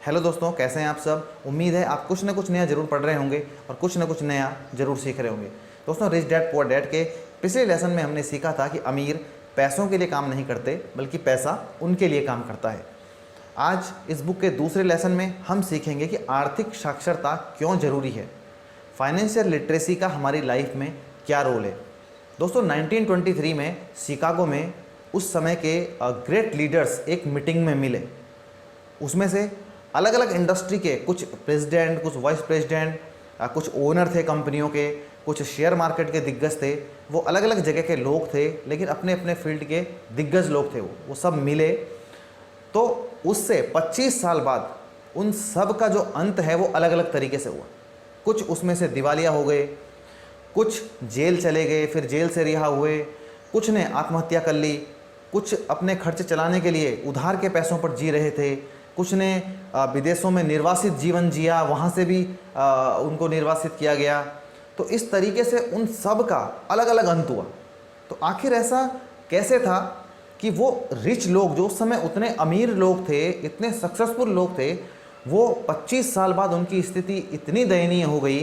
Hello दोस्तों, कैसे हैं आप सब। उम्मीद है आप कुछ ना कुछ नया जरूर पढ़ रहे होंगे और कुछ ना कुछ नया जरूर सीख रहे होंगे। दोस्तों, रिच डैड पुअर डैड के पिछले लेसन में हमने सीखा था कि अमीर पैसों के लिए काम नहीं करते बल्कि पैसा उनके लिए काम करता है। आज इस बुक के दूसरे लेसन में हम सीखेंगे कि आर्थिक साक्षरता क्यों ज़रूरी है, फाइनेंशियल लिटरेसी का हमारी लाइफ में क्या रोल है। दोस्तों, 1923 में शिकागो में उस समय के ग्रेट लीडर्स एक मीटिंग में मिले। उसमें से अलग अलग इंडस्ट्री के कुछ प्रेसिडेंट, कुछ वाइस प्रेसिडेंट, कुछ ओनर थे कंपनियों के, कुछ शेयर मार्केट के दिग्गज थे। वो अलग अलग जगह के लोग थे, लेकिन अपने अपने फील्ड के दिग्गज लोग थे। वो सब मिले। तो उससे 25 साल बाद उन सब का जो अंत है वो अलग अलग तरीके से हुआ। कुछ उसमें से दिवालिया हो गए, कुछ जेल चले गए, फिर जेल से रिहा हुए, कुछ ने आत्महत्या कर ली, कुछ अपने खर्च चलाने के लिए उधार के पैसों पर जी रहे थे, कुछ ने विदेशों में निर्वासित जीवन जिया, वहाँ से भी उनको निर्वासित किया गया। तो इस तरीके से उन सब का अलग अलग अंत हुआ। तो आखिर ऐसा कैसे था कि वो रिच लोग, जो उस समय उतने अमीर लोग थे, इतने सक्सेसफुल लोग थे, वो 25 साल बाद उनकी स्थिति इतनी दयनीय हो गई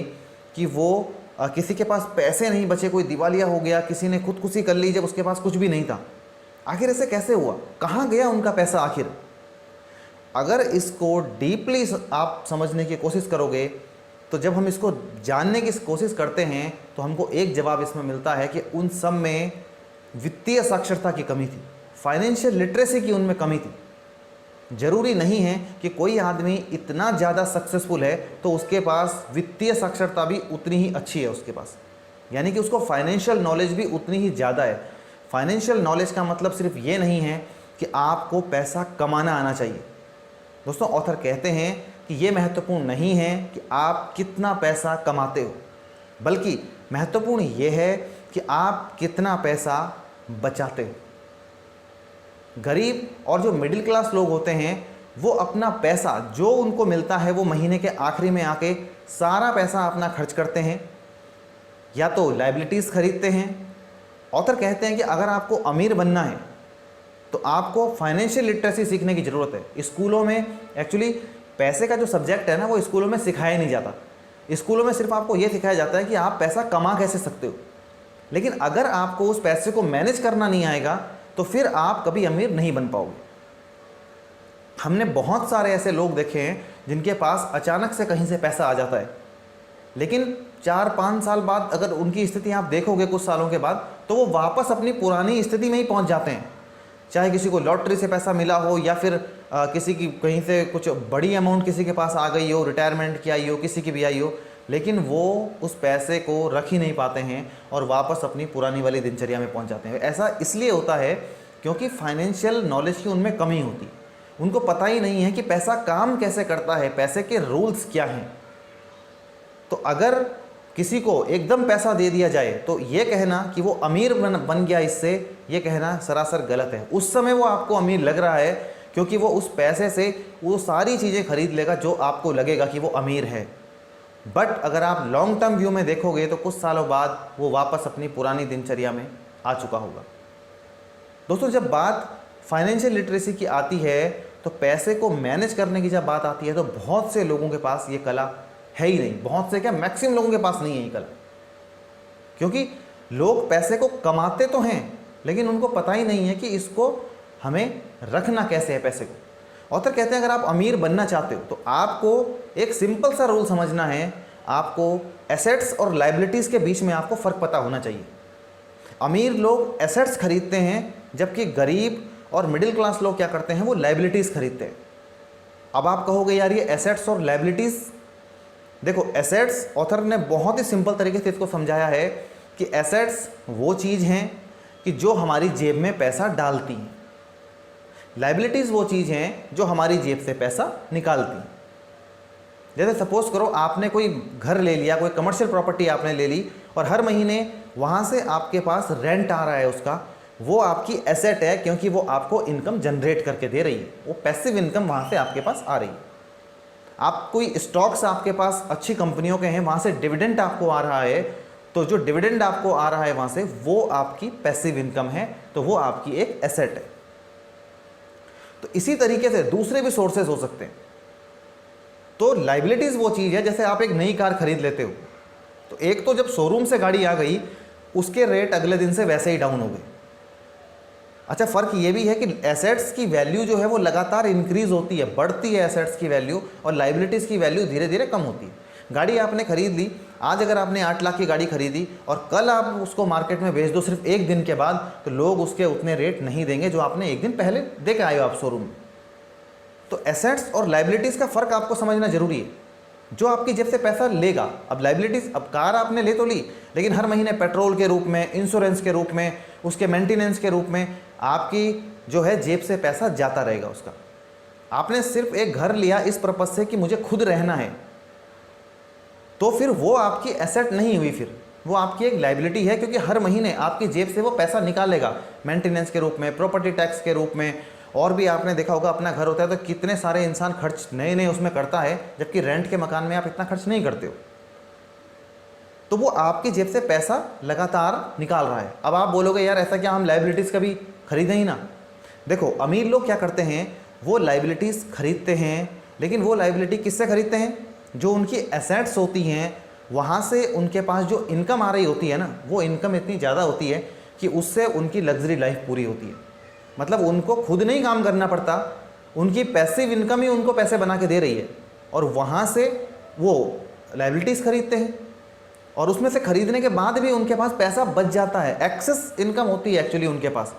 कि वो किसी के पास पैसे नहीं बचे, कोई दिवालिया हो गया, किसी ने खुदकुशी कर ली जब उसके पास कुछ भी नहीं था। आखिर ऐसे कैसे हुआ, कहाँ गया उनका पैसा आखिर। अगर इसको डीपली आप समझने की कोशिश करोगे, तो जब हम इसको जानने की कोशिश करते हैं तो हमको एक जवाब इसमें मिलता है कि उन सब में वित्तीय साक्षरता की कमी थी, फाइनेंशियल लिटरेसी की उनमें कमी थी। जरूरी नहीं है कि कोई आदमी इतना ज़्यादा सक्सेसफुल है तो उसके पास वित्तीय साक्षरता भी उतनी ही अच्छी है उसके पास, यानी कि उसको फाइनेंशियल नॉलेज भी उतनी ही ज़्यादा है। फाइनेंशियल नॉलेज का मतलब सिर्फ ये नहीं है कि आपको पैसा कमाना आना चाहिए। दोस्तों, ऑथर कहते हैं कि ये महत्वपूर्ण नहीं है कि आप कितना पैसा कमाते हो, बल्कि महत्वपूर्ण ये है कि आप कितना पैसा बचाते हो। गरीब और जो मिडिल क्लास लोग होते हैं वो अपना पैसा जो उनको मिलता है वो महीने के आखिरी में आके सारा पैसा अपना खर्च करते हैं, या तो लायबिलिटीज़ खरीदते हैं। ऑथर कहते हैं कि अगर आपको अमीर बनना है तो आपको फाइनेंशियल लिटरेसी सीखने की ज़रूरत है। स्कूलों में एक्चुअली पैसे का जो सब्जेक्ट है ना, वो स्कूलों में सिखाया नहीं जाता। स्कूलों में सिर्फ आपको ये सिखाया जाता है कि आप पैसा कमा कैसे सकते हो, लेकिन अगर आपको उस पैसे को मैनेज करना नहीं आएगा तो फिर आप कभी अमीर नहीं बन पाओगे। हमने बहुत सारे ऐसे लोग देखे हैं जिनके पास अचानक से कहीं से पैसा आ जाता है, लेकिन 4-5 साल बाद अगर उनकी स्थिति आप देखोगे कुछ सालों के बाद, तो वो वापस अपनी पुरानी स्थिति में ही पहुंच जाते हैं। चाहे किसी को लॉटरी से पैसा मिला हो, या फिर किसी की कहीं से कुछ बड़ी अमाउंट किसी के पास आ गई हो, रिटायरमेंट की आई हो, किसी की भी आई हो, लेकिन वो उस पैसे को रख ही नहीं पाते हैं और वापस अपनी पुरानी वाली दिनचर्या में पहुंच जाते हैं। ऐसा इसलिए होता है क्योंकि फाइनेंशियल नॉलेज की उनमें कमी होती। उनको पता ही नहीं है कि पैसा काम कैसे करता है, पैसे के रूल्स क्या हैं। तो अगर किसी को एकदम पैसा दे दिया जाए तो ये कहना कि वो अमीर बन गया, इससे ये कहना सरासर गलत है। उस समय वो आपको अमीर लग रहा है क्योंकि वो उस पैसे से वो सारी चीज़ें खरीद लेगा जो आपको लगेगा कि वो अमीर है। बट अगर आप लॉन्ग टर्म व्यू में देखोगे तो कुछ सालों बाद वो वापस अपनी पुरानी दिनचर्या में आ चुका होगा। दोस्तों, जब बात फाइनेंशियल लिटरेसी की आती है तो पैसे को मैनेज करने की जब बात आती है तो बहुत से लोगों के पास ये कला है ही नहीं। बहुत से क्या, मैक्सिमम लोगों के पास नहीं है ये कला, क्योंकि लोग पैसे को कमाते तो हैं लेकिन उनको पता ही नहीं है कि इसको हमें रखना कैसे है पैसे को। ऑथर कहते हैं अगर आप अमीर बनना चाहते हो तो आपको एक सिंपल सा रूल समझना है। आपको एसेट्स और लायबिलिटीज़ के बीच में आपको फ़र्क पता होना चाहिए। अमीर लोग एसेट्स खरीदते हैं, जबकि गरीब और मिडिल क्लास लोग क्या करते हैं, वो लायबिलिटीज़ खरीदते हैं। अब आप कहोगे यार ये एसेट्स और लायबिलिटीज़, देखो एसेट्स, ऑथर ने बहुत ही सिंपल तरीके से इसको समझाया है कि एसेट्स वो चीज़ हैं कि जो हमारी जेब में पैसा डालती हैं, लायबिलिटीज़ वो चीज़ हैं जो हमारी जेब से पैसा निकालती हैं। जैसे सपोज करो आपने कोई घर ले लिया, कोई कमर्शियल प्रॉपर्टी आपने ले ली और हर महीने वहाँ से आपके पास रेंट आ रहा है उसका, वो आपकी एसेट है क्योंकि वो आपको इनकम जनरेट करके दे रही है। वो पैसिव इनकम वहाँ से आपके पास आ रही है। आप कोई स्टॉक्स आपके पास अच्छी कंपनियों के हैं, वहाँ से डिविडेंड आपको आ रहा है, तो जो डिविडेंड आपको आ रहा है वहाँ से, वो आपकी पैसिव इनकम है, तो वो आपकी एक एसेट है। तो इसी तरीके से दूसरे भी सोर्सेज हो सकते हैं। तो लाइबिलिटीज़ वो चीज़ है, जैसे आप एक नई कार खरीद लेते हो, तो एक तो जब शोरूम से गाड़ी आ गई उसके रेट अगले दिन से वैसे ही डाउन हो गए। अच्छा, फ़र्क ये भी है कि एसेट्स की वैल्यू जो है वो लगातार इंक्रीज़ होती है, बढ़ती है एसेट्स की वैल्यू, और लाइबिलिटीज़ की वैल्यू धीरे धीरे कम होती है। गाड़ी आपने खरीद ली, आज अगर आपने 8 लाख की गाड़ी खरीदी और कल आप उसको मार्केट में बेच दो सिर्फ एक दिन के बाद, तो लोग उसके उतने रेट नहीं देंगे जो आपने एक दिन पहले दे के आए हो आप शोरूम में। तो एसेट्स और लाइबिलिटीज़ का फ़र्क आपको समझना ज़रूरी है। जो आपकी जेब से पैसा लेगा, अब लाइबिलिटीज़, अब कार आपने ले तो ली, लेकिन हर महीने पेट्रोल के रूप में, इंश्योरेंस के रूप में, उसके मेंटेनेंस के रूप में आपकी जो है जेब से पैसा जाता रहेगा उसका। आपने सिर्फ एक घर लिया इस पर्पज़ से कि मुझे खुद रहना है, तो फिर वो आपकी एसेट नहीं हुई, फिर वो आपकी एक लाइबिलिटी है, क्योंकि हर महीने आपकी जेब से वो पैसा निकालेगा मेंटेनेंस के रूप में, प्रॉपर्टी टैक्स के रूप में। और भी आपने देखा होगा, अपना घर होता है तो कितने सारे इंसान खर्च नए नए उसमें करता है, जबकि रेंट के मकान में आप इतना खर्च नहीं करते हो। तो वो आपकी जेब से पैसा लगातार निकाल रहा है। अब आप बोलोगे यार ऐसा क्या, हम लाइबिलिटीज़ कभी खरीदें ही ना। देखो, अमीर लोग क्या करते हैं, वो लाइबिलिटीज़ खरीदते हैं, लेकिन वो लाइबिलिटी किससे खरीदते हैं, जो उनकी एसेट्स होती हैं वहाँ से उनके पास जो इनकम आ रही होती है ना, वो इनकम इतनी ज़्यादा होती है कि उससे उनकी लग्जरी लाइफ पूरी होती है। मतलब उनको खुद नहीं काम करना पड़ता, उनकी पैसिव इनकम ही उनको पैसे बना के दे रही है, और वहाँ से वो लाइबिलिटीज़ खरीदते हैं, और उसमें से खरीदने के बाद भी उनके पास पैसा बच जाता है, एक्सेस इनकम होती है एक्चुअली उनके पास।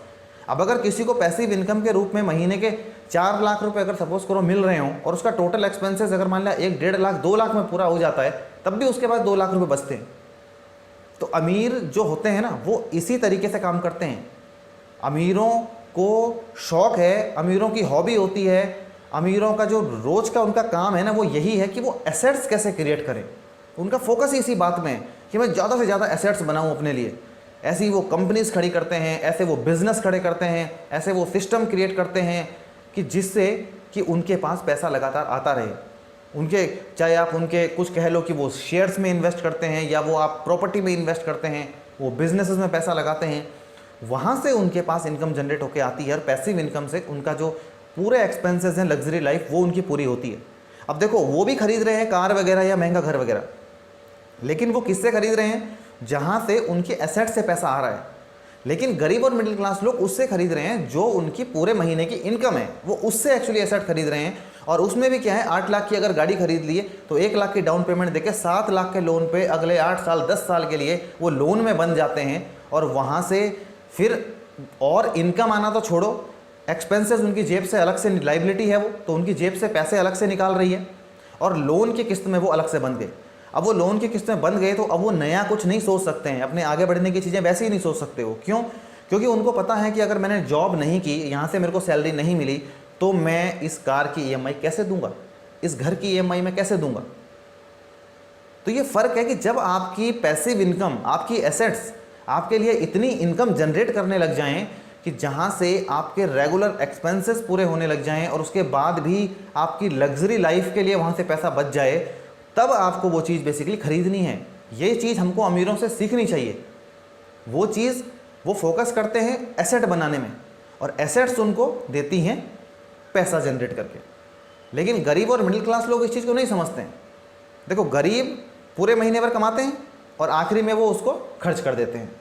अब अगर किसी को पैसिव इनकम के रूप में महीने के 4 लाख रुपए अगर सपोज करो मिल रहे हों, और उसका टोटल एक्सपेंसेस अगर मान लिया 1-1.5 लाख 2 लाख में पूरा हो जाता है, तब भी उसके पास 2 लाख रुपए बचते हैं। तो अमीर जो होते हैं ना, वो इसी तरीके से काम करते हैं। अमीरों को शौक है, अमीरों की हॉबी होती है, अमीरों का जो रोज़ का उनका काम है ना, वो यही है कि वो एसेट्स कैसे क्रिएट करें। उनका फोकस ही इसी बात में है कि मैं ज़्यादा से ज़्यादा एसेट्स बनाऊं अपने लिए। ऐसी वो कंपनीज खड़ी करते हैं, ऐसे वो बिजनेस खड़े करते हैं, ऐसे वो सिस्टम क्रिएट करते हैं कि जिससे कि उनके पास पैसा लगातार आता रहे। उनके, चाहे आप उनके कुछ कह लो कि वो शेयर्स में इन्वेस्ट करते हैं, या वो आप प्रॉपर्टी में इन्वेस्ट करते हैं, वो बिजनेसेस में पैसा लगाते हैं, वहाँ से उनके पास इनकम जनरेट होकर आती है, और पैसिव इनकम से उनका जो पूरे एक्सपेंसेस हैं, लग्जरी लाइफ, वो उनकी पूरी होती है। अब देखो, वो भी खरीद रहे हैं कार वगैरह या महंगा घर वगैरह, लेकिन वो किससे खरीद रहे हैं, जहाँ से उनके एसेट से पैसा आ रहा है। लेकिन गरीब और मिडिल क्लास लोग उससे खरीद रहे हैं जो उनकी पूरे महीने की इनकम है, वो उससे एक्चुअली एसेट खरीद रहे हैं। और उसमें भी क्या है, 8 लाख की अगर गाड़ी खरीद लिए तो 1 लाख की डाउन पेमेंट देके 7 लाख के लोन पे अगले 8 साल 10 साल के लिए वो लोन में बन जाते हैं, और वहाँ से फिर और इनकम आना तो छोड़ो, एक्सपेंसेस उनकी जेब से अलग से, लाइबिलिटी है वो, तो उनकी जेब से पैसे अलग से निकाल रही है, और लोन की किस्त में वो अलग से बन गए। अब वो लोन की किस्तें बन गए तो अब वो नया कुछ नहीं सोच सकते हैं, अपने आगे बढ़ने की चीज़ें वैसे ही नहीं सोच सकते हो। क्यों? क्योंकि उनको पता है कि अगर मैंने जॉब नहीं की, यहाँ से मेरे को सैलरी नहीं मिली, तो मैं इस कार की ईएमआई कैसे दूंगा, इस घर की ईएमआई मैं कैसे दूंगा। तो ये फ़र्क है कि जब आपकी पैसिव इनकम, आपकी एसेट्स आपके लिए इतनी इनकम जनरेट करने लग जाएं कि जहाँ से आपके रेगुलर एक्सपेंसेस पूरे होने लग जाएं, और उसके बाद भी आपकी लग्जरी लाइफ के लिए वहाँ से पैसा बच जाए, तब आपको वो चीज़ बेसिकली खरीदनी है। ये चीज़ हमको अमीरों से सीखनी चाहिए। वो चीज़ वो फोकस करते हैं एसेट बनाने में, और एसेट्स उनको देती हैं पैसा जनरेट करके। लेकिन गरीब और मिडिल क्लास लोग इस चीज़ को नहीं समझते हैं। देखो, गरीब पूरे महीने भर कमाते हैं और आखिरी में वो उसको खर्च कर देते हैं।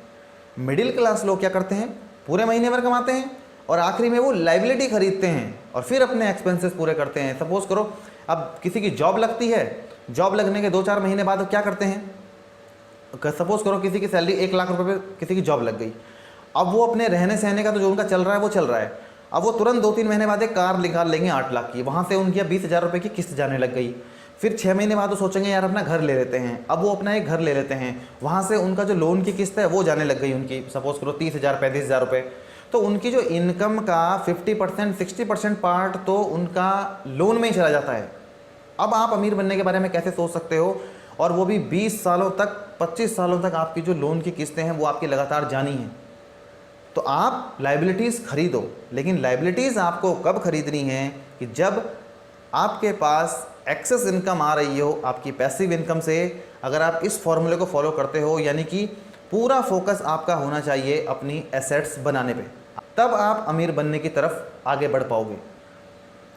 मिडिल क्लास लोग क्या करते हैं, पूरे महीने भर कमाते हैं और आखिरी में वो लाइबिलिटी खरीदते हैं और फिर अपने एक्सपेंसेस पूरे करते हैं। सपोज करो अब किसी की जॉब लगती है, जॉब लगने के 2-4 महीने बाद क्या करते हैं, सपोज करो किसी की सैलरी 1 लाख रुपए पे किसी की जॉब लग गई। अब वो अपने रहने सहने का तो जो उनका चल रहा है वो चल रहा है। अब वो तुरंत 2-3 महीने बाद एक कार निकाल लेंगे 8 लाख की, वहाँ से उनकी 20,000 रुपये की किस्त जाने लग गई। फिर 6 महीने बाद वो सोचेंगे यार अपना घर ले लेते हैं, अब वो अपना एक घर ले लेते हैं, वहाँ से उनका जो लोन की किस्त है वो जाने लग गई उनकी, सपोज करो 30,000 35,000 रुपये। तो उनकी जो इनकम का 50% 60% पार्ट तो उनका लोन में ही चला जाता है। अब आप अमीर बनने के बारे में कैसे सोच सकते हो, और वो भी 20 सालों तक, 25 सालों तक आपकी जो लोन की किस्तें हैं वो आपकी लगातार जानी हैं। तो आप लाइबिलिटीज़ खरीदो, लेकिन लाइबिलिटीज़ आपको कब खरीदनी है कि जब आपके पास एक्सेस इनकम आ रही हो आपकी पैसिव इनकम से। अगर आप इस फॉर्मूले को फॉलो करते हो, यानी कि पूरा फोकस आपका होना चाहिए अपनी एसेट्स बनाने पे, तब आप अमीर बनने की तरफ आगे बढ़ पाओगे।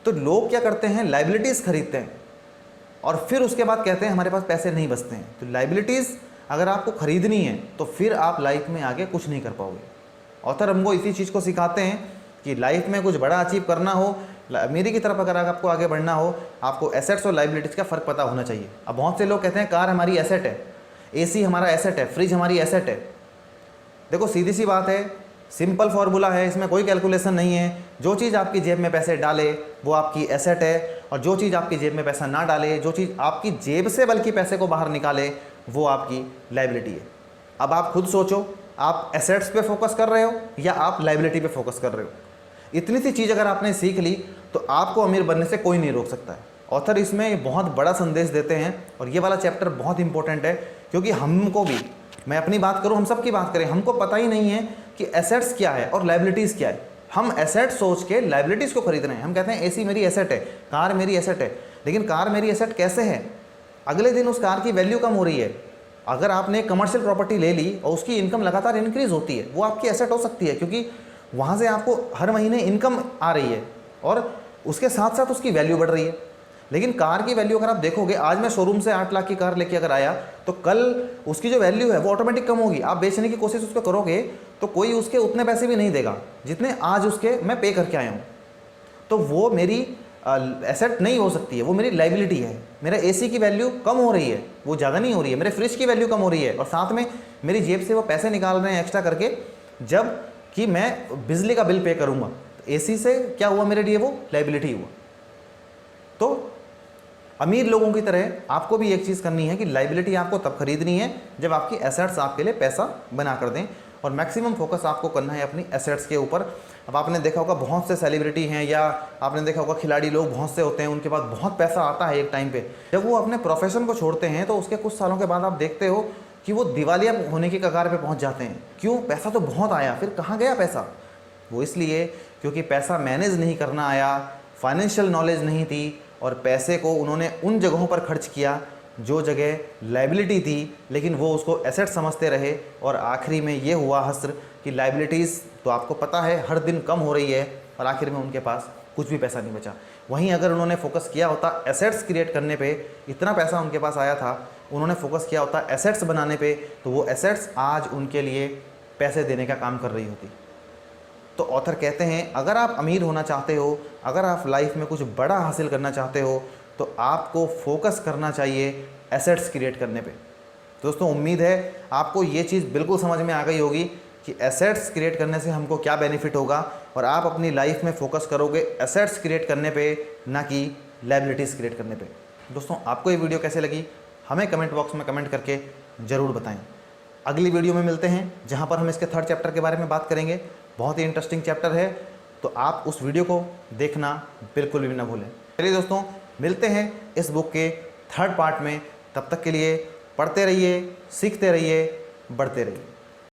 तो लोग क्या करते हैं, लाइबिलिटीज़ खरीदते हैं। और फिर उसके बाद कहते हैं हमारे पास पैसे नहीं बचते हैं। तो लाइबिलिटीज़ अगर आपको खरीदनी है तो फिर आप लाइफ में आगे कुछ नहीं कर पाओगे। ऑथर हमको इसी चीज़ को सिखाते हैं कि लाइफ में कुछ बड़ा अचीव करना हो, मेरी की तरफ अगर आपको आगे बढ़ना हो, आपको एसेट्स और लाइबिलिटीज़ का फ़र्क पता होना चाहिए। अब बहुत से लोग कहते हैं कार हमारी एसेट है, एसी हमारा एसेट है, फ्रिज हमारी एसेट है। देखो सीधी सी बात है, सिंपल फार्मूला है, इसमें कोई कैलकुलेशन नहीं है। जो चीज़ आपकी जेब में पैसे डाले वो आपकी एसेट है, और जो चीज़ आपकी जेब में पैसा ना डाले, जो चीज़ आपकी जेब से बल्कि पैसे को बाहर निकाले, वो आपकी लाइबिलिटी है। अब आप खुद सोचो, आप एसेट्स पे फोकस कर रहे हो या आप लाइबिलिटी पे फोकस कर रहे हो। इतनी सी चीज़ अगर आपने सीख ली तो आपको अमीर बनने से कोई नहीं रोक सकता है। ऑथर इसमें बहुत बड़ा संदेश देते हैं, और ये वाला चैप्टर बहुत इंपॉर्टेंट है, क्योंकि हमको भी, मैं अपनी बात करूं, हम सब की बात करें, हमको पता ही नहीं है कि एसेट्स क्या है और लाइबिलिटीज़ क्या है। हम एसेट सोच के लाइबिलिटीज़ को खरीद रहे हैं। हम कहते हैं एसी मेरी एसेट है, कार मेरी एसेट है, लेकिन कार मेरी एसेट कैसे है? अगले दिन उस कार की वैल्यू कम हो रही है। अगर आपने कमर्शियल प्रॉपर्टी ले ली और उसकी इनकम लगातार इंक्रीज होती है, वो आपकी एसेट हो सकती है, क्योंकि वहाँ से आपको हर महीने इनकम आ रही है और उसके साथ साथ उसकी वैल्यू बढ़ रही है। लेकिन कार की वैल्यू अगर आप देखोगे, आज मैं शोरूम से 8 लाख की कार लेके अगर आया तो कल उसकी जो वैल्यू है वो ऑटोमेटिक कम होगी। आप बेचने की कोशिश उसको करोगे तो कोई उसके उतने पैसे भी नहीं देगा जितने आज उसके मैं पे करके आया हूँ। तो वो मेरी एसेट नहीं हो सकती है, वो मेरी लाइबिलिटी है। मेरा एसी की वैल्यू कम हो रही है, वो ज़्यादा नहीं हो रही है। मेरे फ्रिज की वैल्यू कम हो रही है, और साथ में मेरी जेब से वो पैसे निकाल रहे हैं एक्स्ट्रा करके, जब कि मैं बिजली का बिल पे करूँगा। एसी से क्या हुआ मेरे लिए? वो लाइबिलिटी हुआ। तो अमीर लोगों की तरह आपको भी एक चीज़ करनी है कि लाइबिलिटी आपको तब खरीदनी है जब आपकी एसेट्स आपके लिए पैसा बना कर दें, और मैक्सिमम फोकस आपको करना है अपनी एसेट्स के ऊपर। अब आपने देखा होगा बहुत से सेलिब्रिटी हैं, या आपने देखा होगा खिलाड़ी लोग बहुत से होते हैं, उनके पास बहुत पैसा आता है एक टाइम पे। जब वो अपने प्रोफेशन को छोड़ते हैं तो उसके कुछ सालों के बाद आप देखते हो कि वो दिवालिया होने की कगार पे पहुंच जाते हैं। क्यों? पैसा तो बहुत आया, फिर कहाँ गया पैसा? वो इसलिए क्योंकि पैसा मैनेज नहीं करना आया, फाइनेंशियल नॉलेज नहीं थी, और पैसे को उन्होंने उन जगहों पर खर्च किया जो जगह लाइबिलिटी थी, लेकिन वो उसको एसेट समझते रहे, और आखिरी में ये हुआ हस्र कि लाइबिलिटीज़ तो आपको पता है हर दिन कम हो रही है, और आखिर में उनके पास कुछ भी पैसा नहीं बचा। वहीं अगर उन्होंने फोकस किया होता एसेट्स क्रिएट करने पे, इतना पैसा उनके पास आया था, उन्होंने फोकस किया होता एसेट्स बनाने पे, तो वो एसेट्स आज उनके लिए पैसे देने का काम कर रही होती। तो ऑथर कहते हैं अगर आप अमीर होना चाहते हो, अगर आप लाइफ में कुछ बड़ा हासिल करना चाहते हो, तो आपको फोकस करना चाहिए एसेट्स क्रिएट करने पे। दोस्तों उम्मीद है आपको ये चीज़ बिल्कुल समझ में आ गई होगी कि एसेट्स क्रिएट करने से हमको क्या बेनिफिट होगा, और आप अपनी लाइफ में फोकस करोगे एसेट्स क्रिएट करने पे, ना कि लाइबिलिटीज़ क्रिएट करने पे। दोस्तों आपको ये वीडियो कैसे लगी हमें कमेंट बॉक्स में कमेंट करके ज़रूर बताएं। अगली वीडियो में मिलते हैं जहाँ पर हम इसके 3rd चैप्टर के बारे में बात करेंगे। बहुत ही इंटरेस्टिंग चैप्टर है, तो आप उस वीडियो को देखना बिल्कुल भी ना भूलें। चलिए दोस्तों मिलते हैं इस बुक के 3rd पार्ट में। तब तक के लिए पढ़ते रहिए, सीखते रहिए, बढ़ते रहिए।